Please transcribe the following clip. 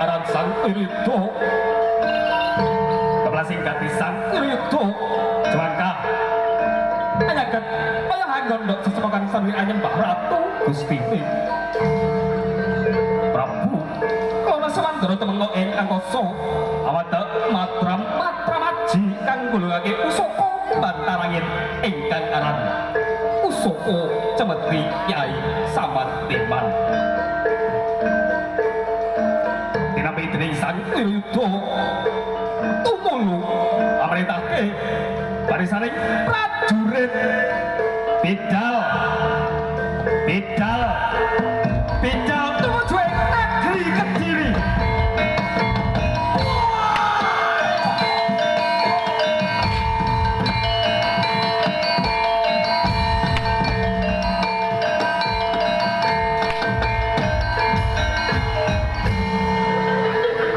aran Sang Wirito kebelasing ganti Sang Wirito Jwangka anyaket payahan gondok sesepakan sarwi anyembah Ratu Gusti Prabu kana sawandara temengko ingkang koso awada matram matramaji kang gulungake pusaka bantarangin ingkang aran pusaka Cemetri Kyai Samanteman dinapi dening Sang Wirito tumulu amrentake barisaning prajurit bidal